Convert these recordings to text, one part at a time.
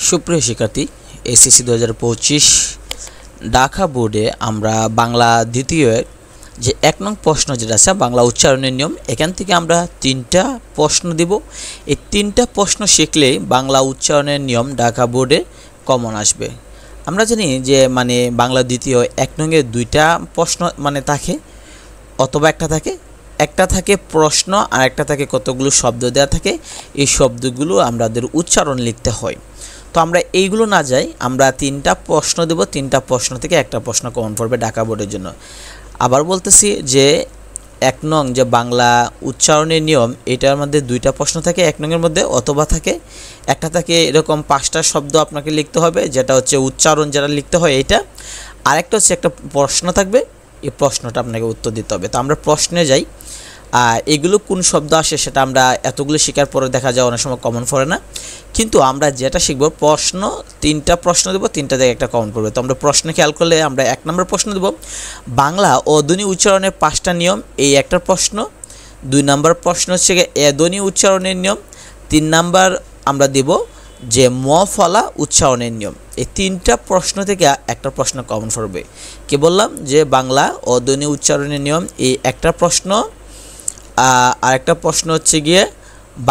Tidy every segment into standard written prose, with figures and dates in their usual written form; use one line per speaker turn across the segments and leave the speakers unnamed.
সুপ্রিয় শিক্ষার্থী, এসএসসি 2025 ঢাকা বোর্ডে আমরা বাংলা দ্বিতীয় যে 1 নং প্রশ্ন যেটা আছে বাংলা উচ্চারণের নিয়ম, এখান থেকে আমরা 3টা প্রশ্ন দিব। এই 3টা প্রশ্ন শিখলেই বাংলা উচ্চারণের নিয়ম ঢাকা বোর্ডে কমন আসবে। আমরা জানি যে বাংলা দ্বিতীয় 1 নংয়ে 2টা প্রশ্ন থাকে অথবা একটা থাকে প্রশ্ন আর একটা থাকে কতগুলো শব্দ দেওয়া থাকে। এই শব্দগুলো আমাদের উচ্চারণ লিখতে হয়। তো আমরা এইগুলো না যাই, আমরা 3টা প্রশ্ন দেব। 3টা প্রশ্ন থেকে একটা প্রশ্ন কমন পড়বে ঢাকা বোর্ডের জন্য। আবার বলতেছি যে 1 নং যে বাংলা উচ্চারণের নিয়ম, এটার মধ্যে 2টা প্রশ্ন থাকে 1 নংয়ের মধ্যে, অথবা একটা থাকে এরকম 5টা শব্দ আপনাকে লিখতে হবে, যেটা হচ্ছে উচ্চারণ যেটা লিখতে হয় এটা। আরেকটা হচ্ছে একটা প্রশ্ন থাকবে, এই প্রশ্নটা আপনাকে উত্তর দিতে হবে। তো আমরা প্রশ্নে যাই। এগুলো কোন শব্দ আসে সেটা আমরা এতগুলো শেখার পরে দেখা যায় অনেক সময় কমন পড়ে না, কিন্তু আমরা যেটা শিখব প্রশ্ন 3টা প্রশ্ন দেব, 3টা থেকে একটা কমন পড়বে। তো আমরা প্রশ্ন খেয়াল করলে আমরা 1 নম্বর প্রশ্ন দেব বাংলা ও ধ্বনি উচ্চারণের 5টা নিয়ম, এই একটা প্রশ্ন। 2 নম্বর প্রশ্ন হচ্ছে ধ্বনি উচ্চারণের নিয়ম। 3 নম্বর আমরা দেব যে ম ফলা উচ্চারণের নিয়ম। এই 3টা প্রশ্ন থেকে একটা প্রশ্ন কমন পড়বে। কি বললাম যে বাংলা ও ধ্বনি উচ্চারণের নিয়ম, এই একটা প্রশ্ন। আরেকটা প্রশ্ন হচ্ছে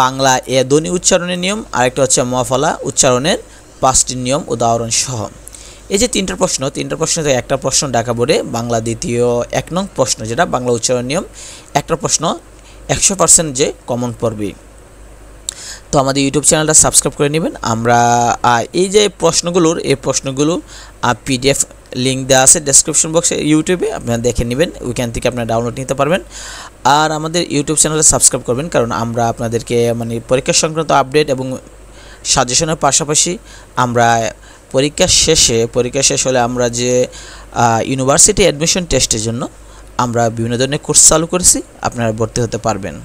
বাংলা ধ্বনি উচ্চারণের নিয়ম, আরেকটা হচ্ছে ম ফলা উচ্চারণের 5টি নিয়ম উদাহরণ সহ। এই যে 3টা প্রশ্ন থেকে একটা প্রশ্ন ঢাকা বোর্ডে বাংলা দ্বিতীয় 1 নং প্রশ্ন যেটা বাংলা উচ্চারণ নিয়ম, একটা প্রশ্ন 100% যে কমন পড়বে। তো আমাদের ইউটিউব চ্যানেলটা সাবস্ক্রাইব করে নেবেন। আমরা এই যে প্রশ্নগুলো পিডিএফ লিঙ্ক দেওয়া আছে ডেসক্রিপশন বক্সে, ইউটিউবে আপনারা দেখে নেবেন, ওইখান থেকে আপনারা ডাউনলোড নিতে পারবেন। আর আমাদের ইউটিউব চ্যানেলে সাবস্ক্রাইব করবেন, কারণ আমরা আপনাদেরকে পরীক্ষা সংক্রান্ত আপডেট এবং সাজেশনের পাশাপাশি আমরা পরীক্ষা শেষ হলে আমরা যে ইউনিভার্সিটি অ্যাডমিশন টেস্টের জন্য আমরা বিভিন্ন ধরনের কোর্স চালু করেছি, আপনারা ভর্তি হতে পারবেন।